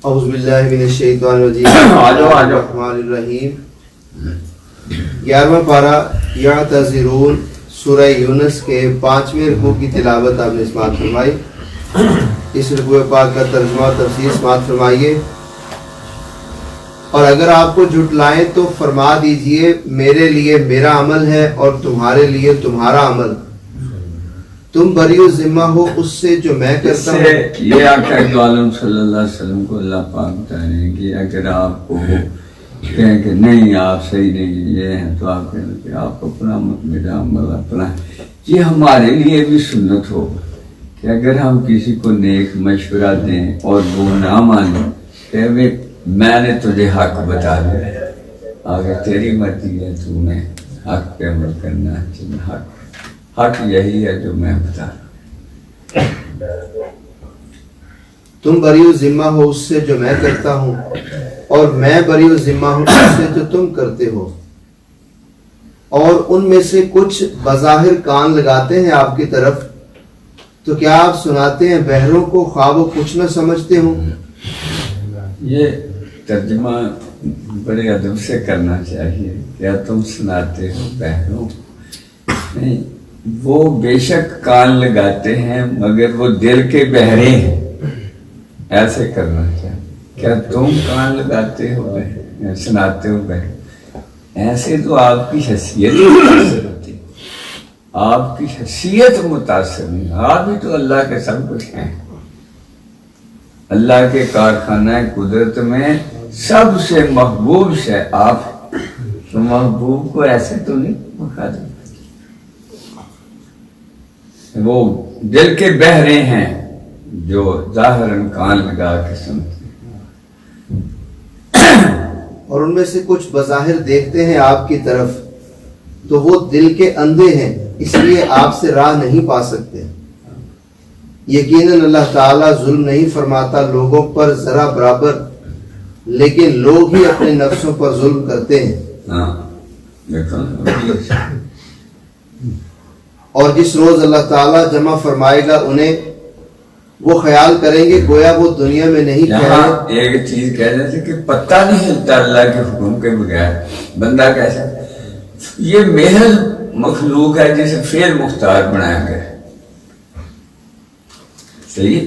اعوذ باللہ من الشیطان الرجیم الرحیم 11واں پارہ یعتذرون سورہ یونس کے 5ویں رکوع کی تلاوت آپ نے سماعت فرمائی. اس رکوع پاک کا ترجمہ و تفسیر سماعت فرمائیے. اور اگر آپ کو جھٹلائیں تو فرما دیجئے میرے لیے میرا عمل ہے اور تمہارے لیے تمہارا عمل. تم بری و ذمہ ہو اس سے جو میں کرتا ہوں. یہ آقا عالم صلی اللہ علیہ وسلم کو اللہ پاک بتا رہے ہیں کہ اگر آپ کو کہیں کہ نہیں آپ صحیح نہیں یہ ہیں تو آپ کہیں کہ آپ اپنا میرا عمل اپنا. یہ ہمارے لیے بھی سنت ہو کہ اگر ہم کسی کو نیک مشورہ دیں اور وہ نہ مانے کہ میں نے تجھے حق بتا دیا آگے تیری مرضی ہے تو میں حق پہ عمل کرنا ہے. حق یہی ہے جو میں بتا رہا ہوں. تم بری و ذمہ ہو اس سے جو میں کرتا ہوں اور میں بری و ذمہ ہوں اس سے جو تم کرتے ہو. اور ان میں سے کچھ بظاہر کان لگاتے ہیں آپ کی طرف تو کیا آپ سناتے ہیں بہروں کو خواہ وہ کچھ نہ سمجھتے ہوں. یہ ترجمہ بڑے ادب سے کرنا چاہیے. کیا تم سناتے ہو بہروں؟ نہیں، وہ بے شک کان لگاتے ہیں مگر وہ دل کے بہرے ہیں. ایسے کرنا چاہیے. کیا تم کان لگاتے ہو سناتے ہو بہر؟ ایسے تو آپ کی حیثیت متاثر ہوتی، آپ کی حیثیت متاثر نہیں. آپ بھی تو اللہ کے سب کچھ ہیں. اللہ کے کارخانہ قدرت میں سب سے محبوب ہے آپ. تو محبوب کو ایسے تو نہیں بخا دیں. وہ دل کے بہرے ہیں جو ظاہراً کان لگا کے سنتے ہیں. اور ان میں سے کچھ بظاہر دیکھتے ہیں آپ کی طرف تو وہ دل کے اندھے ہیں اس لیے آپ سے راہ نہیں پا سکتے. یقیناً اللہ تعالیٰ ظلم نہیں فرماتا لوگوں پر ذرا برابر، لیکن لوگ ہی اپنے نفسوں پر ظلم کرتے ہیں. اور جس روز اللہ تعالیٰ جمع فرمائے گا انہیں وہ خیال کریں گے گویا وہ دنیا میں نہیں ٹھہرے. ایک چیز کہہ رہے تھے کہ پتہ نہیں ہلتا اللہ کے حکم کے بغیر. بندہ کیسا؟ یہ محض مخلوق ہے جسے فعل مختار بنایا گیا. صحیح،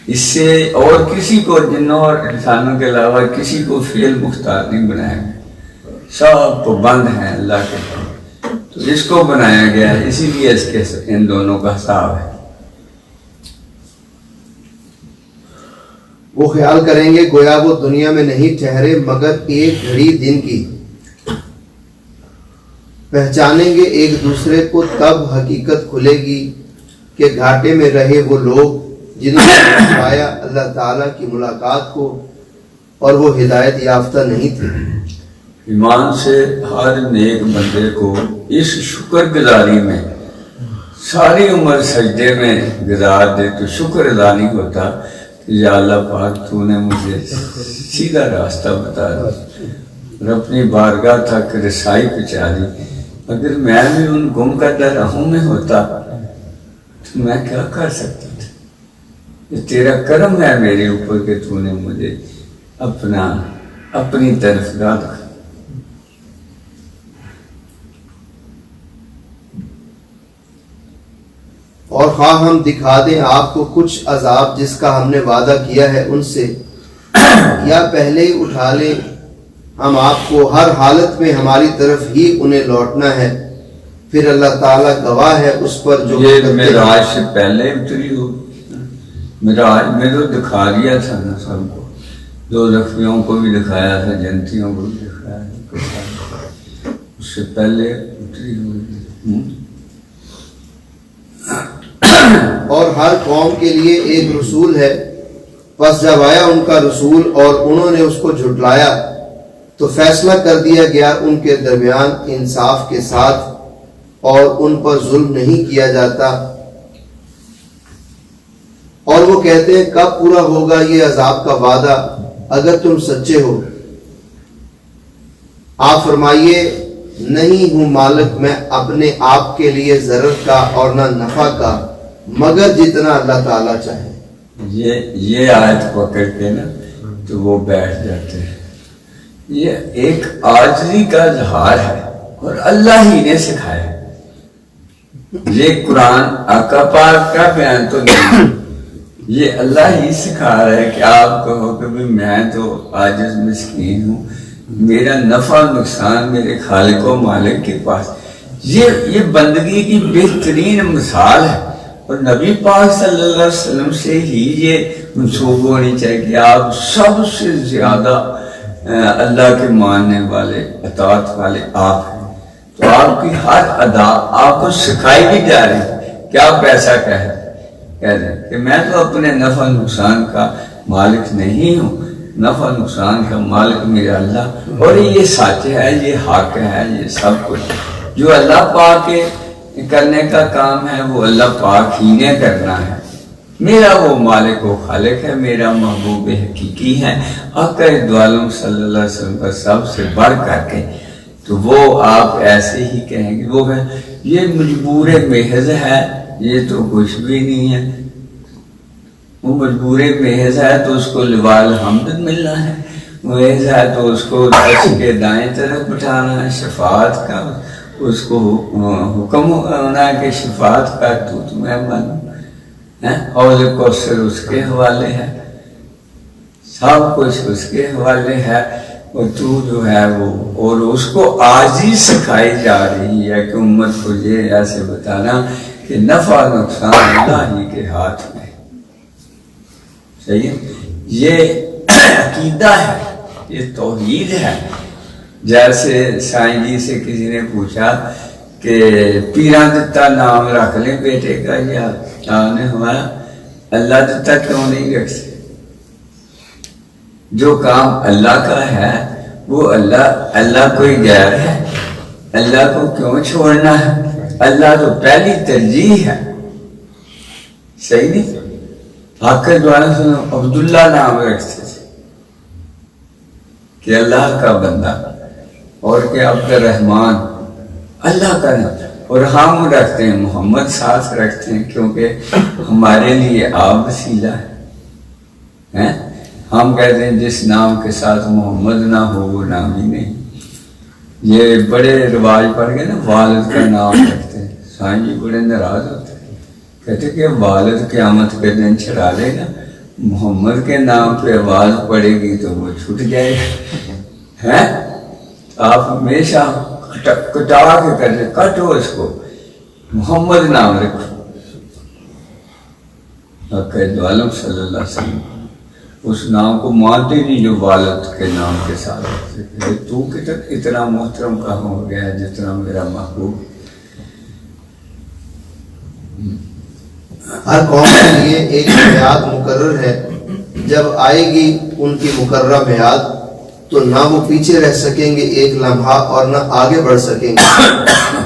اس سے اور کسی کو جنوں اور انسانوں کے علاوہ کسی کو فعل مختار نہیں بنایا گیا. سب پابند ہیں اللہ کے. تو اس کو بنایا گیا ہے، اسی لیے اس کے ان دونوں کا حساب ہے. وہ خیال کریں گے گویا وہ دنیا میں نہیں ٹھہرے مگر ایک گھڑی دن کی. پہچانیں گے ایک دوسرے کو تب حقیقت کھلے گی کہ گھاٹے میں رہے وہ لوگ جنہوں نے پایا اللہ تعالیٰ کی ملاقات کو اور وہ ہدایت یافتہ نہیں تھے. ایمان سے ہر نیک بندے کو اس شکر گزاری میں ساری عمر سجدے میں گزار دے تو شکر ادا نہیں ہوتا کہ یا اللہ پاک تو نے مجھے سیدھا راستہ بتا دیا اور اپنی بارگاہ تک رسائی پہنچا دی. اگر میں بھی ان گم کردہ راہوں میں ہوتا تو میں کیا کر سکتا تھا. یہ تیرا کرم ہے میرے اوپر کہ تو نے مجھے اپنی طرف دکھا. اور خواہ ہم دکھا دیں آپ کو کچھ عذاب جس کا ہم نے وعدہ کیا ہے ان سے، یا پہلے ہی اٹھا لیں ہم آپ کو، ہر حالت میں ہماری طرف ہی انہیں لوٹنا ہے. پھر اللہ تعالیٰ گواہ ہے اس پر جو یہ معراج سے پہلے اتری ہو. معراج میں تو دکھا دیا تھا نا سب کو. دو زخمیوں کو بھی دکھایا تھا، جنتیوں کو بھی دکھایا تھا. اس سے پہلے اتری ہوئی. اور ہر قوم کے لیے ایک رسول ہے، پس جب آیا ان کا رسول اور انہوں نے اس کو جھٹلایا تو فیصلہ کر دیا گیا ان کے درمیان انصاف کے ساتھ اور ان پر ظلم نہیں کیا جاتا. اور وہ کہتے ہیں کب پورا ہوگا یہ عذاب کا وعدہ اگر تم سچے ہو. آپ فرمائیے نہیں ہوں مالک میں اپنے آپ کے لیے ضرر کا اور نہ نفع کا مگر جتنا اللہ تعالیٰ چاہے. یہ آیت پکڑ کے نا تو وہ بیٹھ جاتے ہیں. یہ ایک عاجزی کا اظہار ہے اور اللہ ہی نے سکھایا. یہ قرآن آقا پاک کا بیان تو نہیں، یہ اللہ ہی سکھا رہا ہے کہ آپ کہو کہ میں تو عاجز مسکین ہوں، میرا نفع نقصان میرے خالق و مالک کے پاس. یہ بندگی کی بہترین مثال ہے، اور نبی پاک صلی اللہ علیہ وسلم سے ہی یہ منسوب ہونی چاہیے کہ آپ سب سے زیادہ اللہ کے ماننے والے اطاعت والے آپ ہیں. تو آپ کی ہر ادا آپ کو سکھائی بھی جا رہی ہے کہ آپ ایسا کہہ رہے ہیں کہ میں تو اپنے نفع نقصان کا مالک نہیں ہوں، نفع نقصان کا مالک میرا اللہ، اور یہ سچ ہے، یہ حق ہے، یہ سب کچھ جو اللہ پاک کے کرنے کا کام ہے وہ اللہ پاک ہی نے کرنا ہے. میرا وہ مالک و خالق ہے، میرا محبوب حقیقی ہے آقا دو عالم صلی اللہ علیہ وسلم کا سب سے بڑھ کر کے. تو وہ آپ ایسے ہی کہیں گے، وہ یہ مجبور محض ہے، یہ تو کچھ بھی نہیں ہے. وہ مجبور محض ہے تو اس کو لوال حمد ملنا ہے، محض ہے تو اس کو عرش کے دائیں طرف بٹھانا ہے. شفاعت کا اس کو حکم ہونا ہے کہ شفاعت کا تو تمہیں مانو، حوض کوثر اس کے حوالے ہے، سب کچھ اس کے حوالے ہے. اور تو جو ہے وہ، اور اس کو آج ہی سکھائی جا رہی ہے کہ امت کو یہ ایسے بتانا کہ نفع نقصان اللہ ہی کے ہاتھ میں. صحیح ہے، یہ عقیدہ ہے، یہ توحید ہے. جیسے سائیں جی سے کسی نے پوچھا کہ پیران دتا نام رکھ لیں بیٹے کا، یا آپ نے ہمارا اللہ دتا کیوں نہیں رکھتے؟ جو کام اللہ کا ہے وہ اللہ کوئی غیر ہے، اللہ کو کیوں چھوڑنا ہے؟ اللہ تو پہلی ترجیح ہے. صحیح نہیں؟ آپ کے دوارا عبداللہ نام رکھتے تھے کہ اللہ کا بندہ، اور کہ عبد الرحمن اللہ کا نام، اور ہم رکھتے ہیں محمد ساتھ رکھتے ہیں کیونکہ ہمارے لیے آپ وسیلہ ہے. ہم کہتے ہیں جس نام کے ساتھ محمد نہ ہو وہ نام ہی نہیں. یہ بڑے رواج پڑ گئے نا، والد کا نام رکھتے ہیں. سائیں جی بڑے ناراض ہوتے ہیں، کہتے کہ والد قیامت کے دن چھڑا لے گا، محمد کے نام پہ آواز پڑے گی تو وہ چھوٹ جائے گا. آپ ہمیشہ کٹا کے کرتے، کٹو اس کو، محمد نام رکھو. آقا دو عالم صلی اللہ علیہ وسلم اس نام کو مانتے نہیں جو والد کے نام کے ساتھ رکھتے. تو اتنا محترم کہاں ہو گیا ہے جتنا میرا محبوب. ہر قوم کے لیے ایک میعاد مقرر ہے، جب آئے گی ان کی مقررہ میعاد تو نہ وہ پیچھے رہ سکیں گے ایک لمحہ اور نہ آگے بڑھ سکیں گے.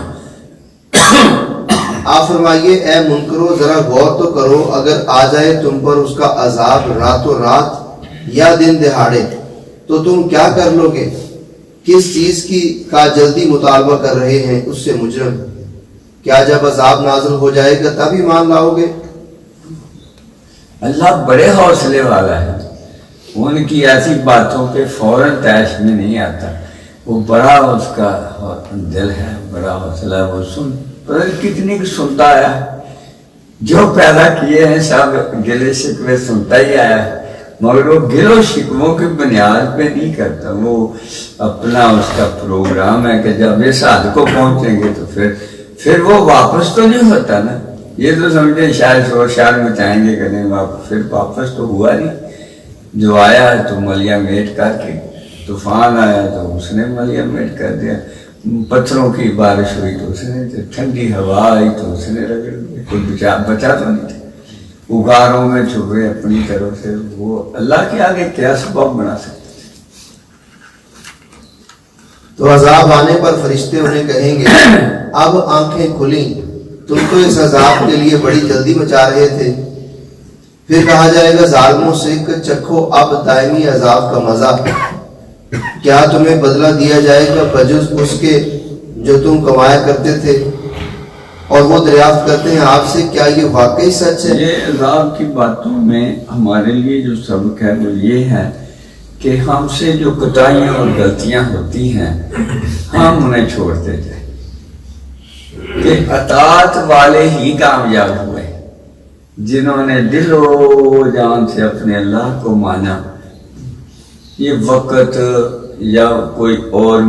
آپ فرمائیے اے منکرو ذرا غور تو کرو، اگر آ جائے تم پر اس کا عذاب راتوں رات یا دن دہاڑے تو تم کیا کر لو گے؟ کس چیز کا جلدی مطالبہ کر رہے ہیں اس سے مجرم؟ کیا جب عذاب نازل ہو جائے گا تب ایمان لاؤ گے؟ اللہ بڑے حوصلے والا ہے، ان کی ایسی باتوں پہ فوراً تیش میں نہیں آتا. وہ بڑا اس کا دل ہے، بڑا حوصلہ ہے. وہ کتنی سنتا آیا ہے، جو پیدا کیے ہیں سب گلے شکوے سنتا ہی آیا ہے، مگر وہ گلو شکووں کی بنیاد پہ نہیں کرتا. وہ اپنا اس کا پروگرام ہے کہ جب اس حد کو پہنچیں گے تو پھر وہ واپس تو نہیں ہوتا نا. یہ تو سمجھے شاید شور شار مچائیں گے کریں واپس، پھر واپس تو ہوا نہیں. جو آیا تو ملیا میٹ کر کے، طوفان آیا تو اس نے ملیا میٹ کر دیا، پتھروں کی بارش ہوئی تو اس نے، ٹھنڈی ہوا آئی تو اس نے رگڑ دیا. کوئی بچا تو نہیں تھا. اگاروں میں چھپے اپنی طرف سے، وہ اللہ کے آگے کیا سبب بنا سکتے. تو عذاب آنے پر فرشتے انہیں کہیں گے اب آنکھیں کھلیں، تم تو اس عذاب کے لیے بڑی جلدی مچا رہے تھے. پھر کہا جائے گا ظالموں سے کہ چکھو اب دائمی عذاب کا مزہ، کیا تمہیں بدلہ دیا جائے گا بجز اس کے جو تم کمایا کرتے تھے اور وہ دریافت کرتے ہیں آپ سے، کیا یہ واقعی سچ ہے؟ یہ عذاب کی باتوں میں ہمارے لیے جو سبق ہے وہ یہ ہے کہ ہم سے جو کوتاہیاں اور غلطیاں ہوتی ہیں ہم انہیں چھوڑتے جائیں، کہ اطاعت والے ہی کامیاب ہوئے جنہوں نے دل و جان سے اپنے اللہ کو مانا۔ یہ وقت یا کوئی اور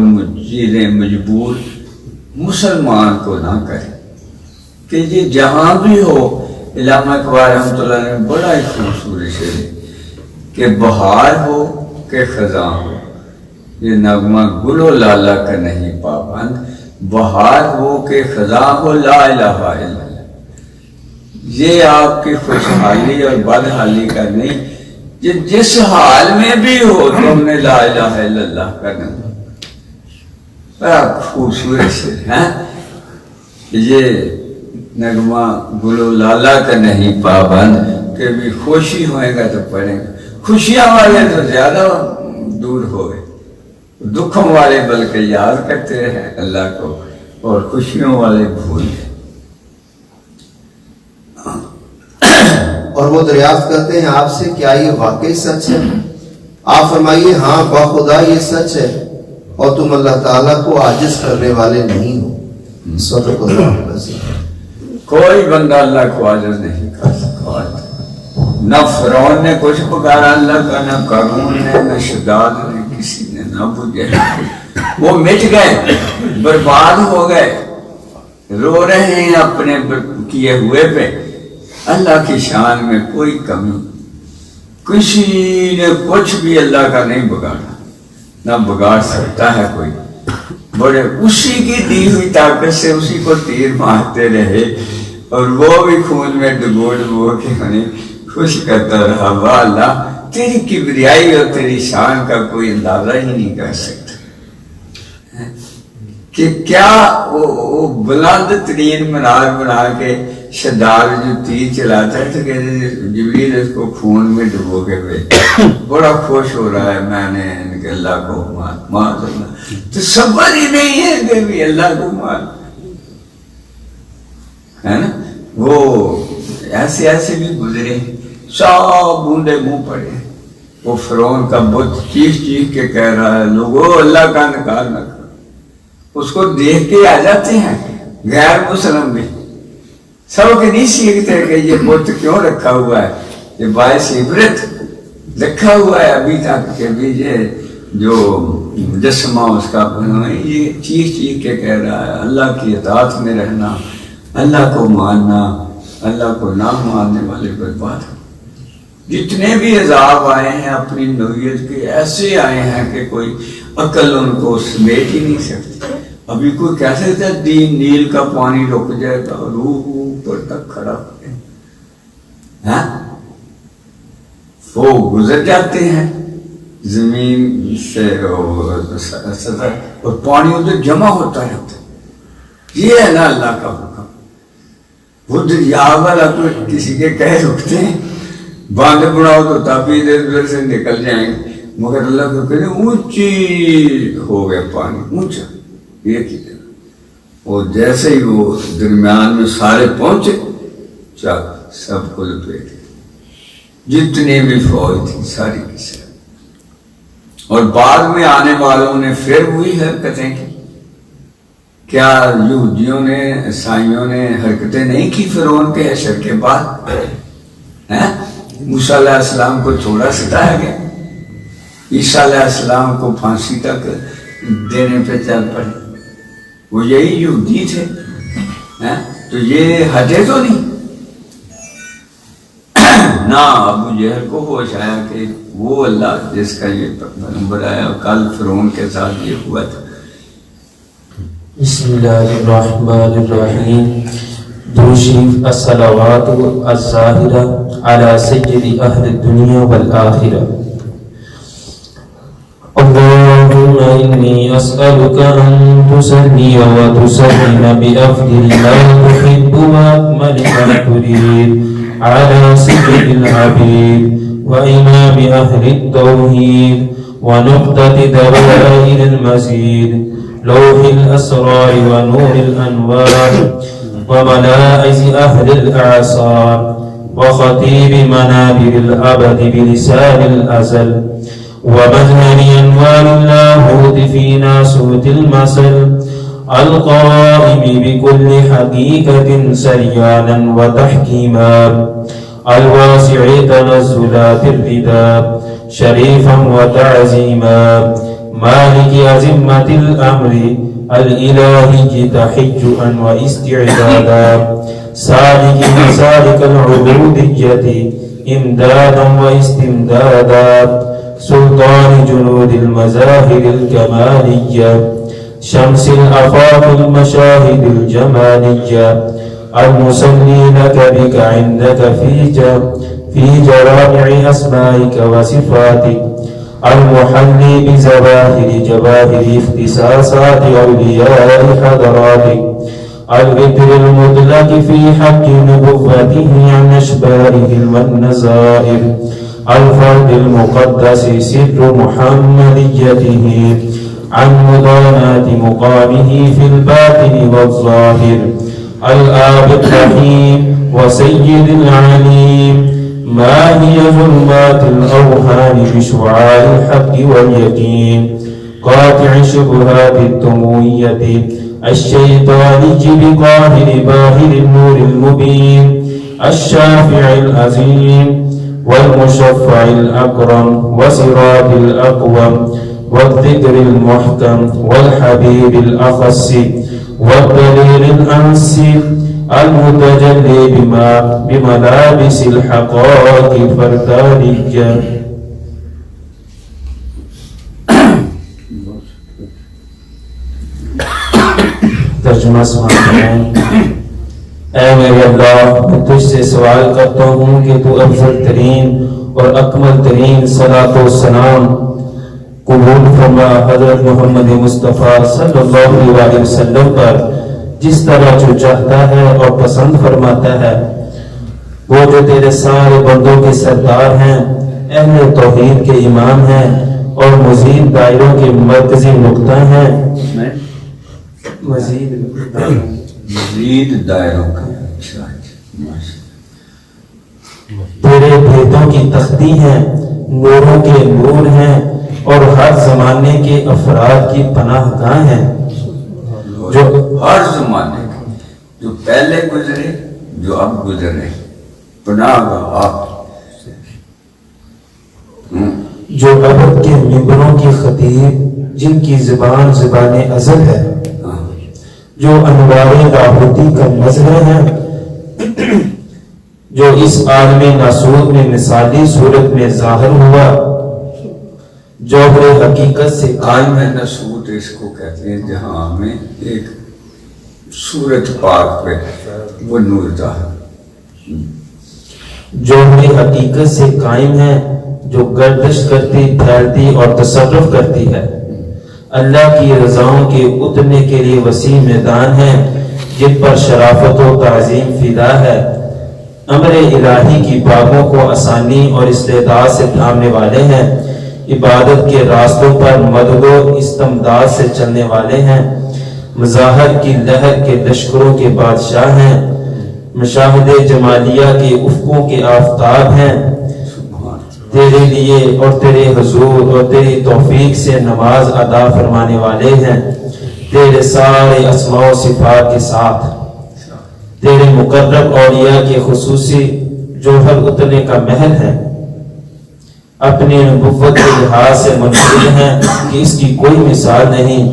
چیزیں مجبور مسلمان کو نہ کرے کہ یہ جہاں بھی ہو۔ علامہ اقبال رحمۃ اللہ نے بڑا ہی خوبصورت شعر ہے کہ بہار ہو کہ خزاں ہو، یہ نغمہ گل و لالا کا نہیں پابند، بہار ہو کہ خزاں ہو لا الہ الا اللہ۔ یہ آپ کی خوشحالی اور بدحالی کا نہیں، یہ جس حال میں بھی ہو تم نے لا الہ الا اللہ کرنا۔ بڑا خوبصورت شعر ہے یہ نغمہ گل و لالا کا نہیں پابند، کہ بھی خوشی ہوئے گا تو پڑھیں گا، خوشیاں والے تو زیادہ دور ہو گئے، دکھوں والے بلکہ یاد کرتے رہے اللہ کو اور خوشیوں والے بھول گئے۔ اور وہ دریافت کرتے ہیں آپ سے کیا یہ واقعی سچ ہے؟ آپ فرمائیے ہاں باخدا یہ سچ ہے، اور تم اللہ تعالیٰ کو عاجز کرنے والے نہیں ہو۔ صدق اللہ العظیم۔ کوئی بندہ اللہ کو عاجز نہیں کر سکتا، نہ فرعون نے کچھ پکارا اللہ کا، نہ قارون نے، نہ شداد نے، کسی نے نہ بجھے، وہ مٹ گئے، برباد ہو گئے، رو رہے ہیں اپنے کیے ہوئے پہ۔ اللہ کی شان میں کوئی کمی، کسی نے کچھ بھی اللہ کا نہیں بگاڑا، نہ بگاڑ سکتا ہے کوئی۔ بڑے اسی کی دی ہوئی طاقت سے اسی کو تیر مارتے رہے، اور وہ بھی خون میں ڈبو ڈبو کے انہیں خوش کرتا رہا۔ واہ اللہ، تیری کبریائی اور تیری شان کا کوئی اندازہ ہی نہیں کر سکتا کہ کیا وہ بلند ترین منار بنا کے شداد جو تیر چلاتا ہے تو کہتے جبریل اس کو خون میں ڈبو کے بھیجا، بڑا خوش ہو رہا ہے میں نے ان کے اللہ کو مار دیا، تو صبر ہی نہیں ہے کہ بھی اللہ کو مار ہے نا۔ وہ ایسے ایسے بھی گزرے، سب بوندے منہ پڑے۔ وہ فرعون کا بت چیخ چیخ کے کہہ رہا ہے لوگو اللہ کا انکار نہ کرو، اس کو دیکھ کے آ جاتے ہیں غیر مسلم بھی، سب کے نہیں سیکھتے کہ یہ بت کیوں رکھا ہوا ہے، یہ باعث عبرت رکھا ہوا ہے ابھی تک کہ بھی یہ جو مجسمہ اس کا بنا ہے، یہ چیخ چیخ کے کہہ رہا ہے اللہ کی اطاعت میں رہنا، اللہ کو ماننا، اللہ کو نہ ماننے والے برباد ہو۔ جتنے بھی عذاب آئے ہیں اپنی نوعیت کے ایسے آئے ہیں کہ کوئی عقل ان کو سمیٹ ہی نہیں سکتی۔ ابھی کوئی کہہ سکتا ہے دین نیل کا پانی رک جائے گا، روح اوپر تک کھڑا ہو جائے، وہ گزر جاتے ہیں زمین سے سطح، اور پانی ادھر جمع ہوتا رہتا ہے۔ یہ ہے نا اللہ کا حکم۔ وہ دریا والا تو کسی کے کہہ رکتے ہیں باندھ بناؤ تو تاپی ادھر سے نکل جائیں گے، مگر اللہ کو کہتے ہیں اونچی ہو گیا پانی، اونچا ایک ہی جگہ، اور جیسے ہی وہ درمیان میں سارے پہنچے چل سب کو لپیٹ جتنے بھی فوج تھی ساری کی ساری۔ اور بعد میں آنے والوں نے پھر وہی حرکتیں کی۔ کیا یہودیوں نے عیسائیوں نے حرکتیں نہیں کی فرعون کے حشر کے بعد؟ موسیٰ علیہ السلام کو تھوڑا ستایا گیا، عیسیٰ علیہ السلام کو پھانسی تک دینے پہ چل پڑے، وہ یہی یہودی تھے، تو یہ ہٹے تو نہیں نہ۔ ابو جہل کو ہوش آیا کہ وہ اللہ جس کا یہ پیغمبر آیا، کل فرعون کے ساتھ یہ ہوا تھا۔ بسم اللہ الرحمن الرحیم۔ دوشیف الصلوات الظاہرہ علی سید اہل الدنیا والآخرہ۔ اللہم انی اسألک ان تسلی و تسلم بأفضل ما تحب و اکمل ما ترید علی سید العبید و امام اہل التوحید و نقطة دوائر المزید لوح الأسرار ونور الأنوار وملائز أهل الأعصار وخطيب منابر الأبد بلسان الأزل ومظهر أنوار اللاهوت في ناسوت المثل القائم بكل حقيقة سريانا وتحكيما الواسع تنزلات الردى شريفا وتعزيما مالك أزمة الأمر الإلهي تحجؤا واستعدادا سالك مسالك العبودية إمدادا واستمدادا سلطان جنود المزاهر الكمالية شمس الآفاق المشاهد الجمالية المصلي لك بك عندك في جرائع أسمائك وصفاتك المحلي بزواهر جواهر اختصاصات أولياء حضراتك الذكر المطلق في حق نبوته عن أشباهه والنظائر الفرد المقدس سر محمديته عن مضانات مقامه في الباطن والظاهر الآب الرحيم وسيد العليم ما هي ظلمات الأوهام بشعاع الحق واليقين قاطع شبهات التموية الشيطاني بقاهر باهر النور المبين الشافع العظيم والمشفع الأكرم وصراط الأقوم والذكر المحكم والحبيب الأخص والدليل الأنس المتجلي بملابس الحقائق الفردانية. ترجمہ سماعت ہیں. اے میرے اللہ، میں تجھ سے سوال کرتا ہوں کہ تو افضل ترین اور اکمل ترین صلاۃ و سلام قبول فرما حضرت محمد مصطفیٰ صلی اللہ علیہ وسلم پر جس طرح جو چاہتا ہے اور پسند فرماتا ہے. وہ جو تیرے سارے بندوں کے سردار ہیں، اہل توحید کے امام ہیں اور مزید دائروں کے مرکزی نقطہ ہیں. مزید دائروں کا تیرے بھیدوں کی تختی ہیں، نوروں کے نور ہیں اور ہر زمانے کے افراد کی پناہ گاہ ہیں. جو ہر زمانے جو پہلے گزرے جو اب گزرے پناہ گاہ آپ. جو ابد کے ممبروں کی خطیب جن کی زبان زبان ازل ہے، جو انوار لاہوتی کا مظہر ہے، جو اس عالم ناسوت میں مثالی صورت میں ظاہر ہوا، جوہر حقیقت سے قائم ہے. ناسوت اس کو کہتے ہیں جہاں میں ایک صورت پاک پہ وہ نور ظاہر. جوہر حقیقت سے قائم ہے، جو گردش کرتی پھیلتی اور تصرف کرتی ہے. اللہ کی رضاؤں کے اترنے کے لیے وسیع میدان ہے جن پر شرافت و تعظیم فدا ہے. امر الہی کی باغوں کو آسانی اور استعداد سے تھامنے والے ہیں. عبادت کے راستوں پر مدد و استمداد سے چلنے والے ہیں. مظاہر کی لہر کے لشکروں کے بادشاہ ہیں. مشاہدے جمالیہ کے افقوں کے آفتاب ہیں. تیرے لیے اور تیرے حضور اور تیری توفیق سے نماز ادا فرمانے والے ہیں. تیرے سارے اسماء و صفات کے ساتھ تیرے مقرب اولیاء کے خصوصی جوہر اترنے کا محل ہے. اپنی نبوت کے لحاظ سے منفرد ہیں کہ اس کی کوئی مثال نہیں.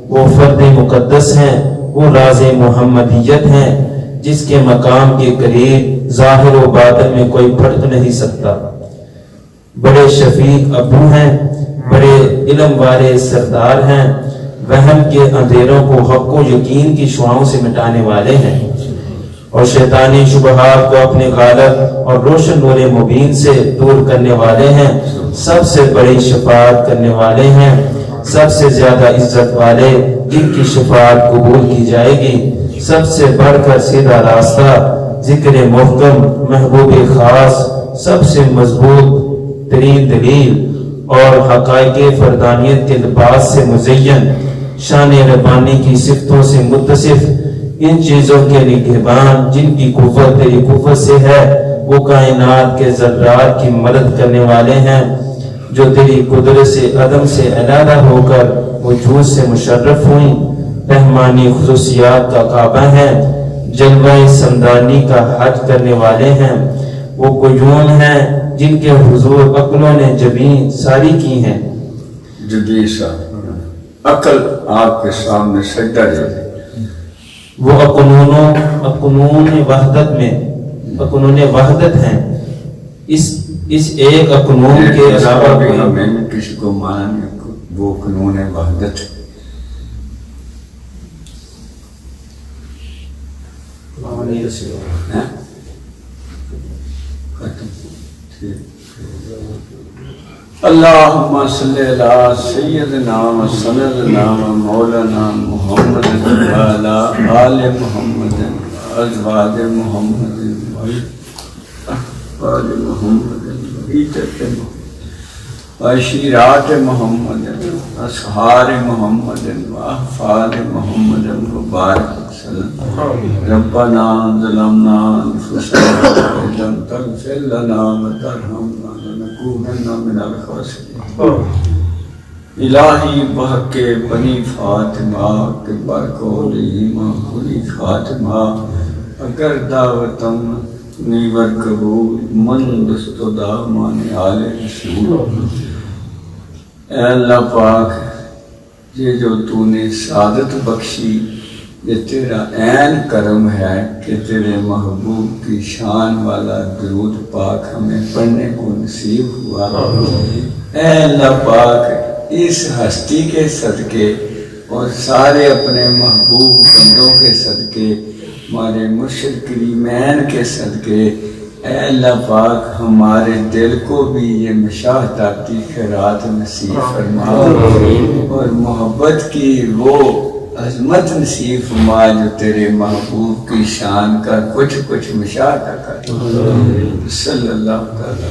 وہ فرد مقدس ہیں، وہ راز محمدیت ہیں جس کے مقام کے قریب ظاہر و باطن میں کوئی فرق نہیں سکتا. بڑے شفیق ابو ہیں، بڑے علم والے سردار ہیں، وہم کے اندھیروں کو حق و یقین کی شعاؤں سے مٹانے والے ہیں اور شیطانی شبہات کو اپنے غالب اور روشن نور مبین سے دور کرنے والے ہیں. سب سے بڑی شفاعت کرنے والے ہیں، سب سے زیادہ عزت والے جن کی شفاعت قبول کی جائے گی. سب سے بڑھ کر سیدھا راستہ، ذکر محکم، محبوب خاص، سب سے مضبوط ترین دلیل اور حقائق فردانیت کے لباس سے مزین، شان ربانی کی صفتوں سے متصف، ان چیزوں کے نگہبان جن کی قوت تیری قوت سے ہے. وہ کائنات کے ذرات کی مدد کرنے والے ہیں. جو تیری قدرت سے عدم سے علیحدہ ہو کر وجود سے مشرف ہوئیں، رحمانی خصوصیات کا کعبہ ہیں، جلوہ سمدانی کا حج کرنے والے ہیں، وہ قیوم ہیں جن کے حضور عقلوں نے جبیں ساری کی ہیں۔ جبیں ساری عقل آپ کے سامنے سجدہ جائے، وہ اقنون وحدت ہیں، اس ایک اقنون کے علاوہ بھی کوئی ہمیں کسی کو مانا نہیں، وہ قانون وحدت ہے۔ اللہم صلی علی سیدنا و سندنا و مولانا محمد و علی آل محمد ازواج محمد و آل محمد و عشیرات محمد اصحار محمد و احفاد محمد مبارک وسلم۔ ربنا ظلمنا انفسنا وإن لم تغفر لنا وترحمنا لنکونن من الخاسرین۔ الہی بحق بنی فاطمہ کے برکول ایمان کلی خاتمہ، اگر دعوتم نیور قبول من دست و دامان آل رسول۔ اے اللہ پاک، یہ جو تو نے سعادت بخشی، یہ تیرا عین کرم ہے کہ تیرے محبوب کی شان والا درود پاک ہمیں پڑھنے کو نصیب ہوا۔ اے اللہ پاک، اس ہستی کے صدقے اور سارے اپنے محبوب بندوں کے صدقے، ہمارے مرشد کریمین کے صدقے، اے اللہ پاک ہمارے دل کو بھی یہ مشاہداتی خیرات نصیب فرما، اور محبت کی وہ عظمت نصیب فرما جو تیرے محبوب کی شان کا کچھ مشاہدہ کر۔ صلی اللہ تعالی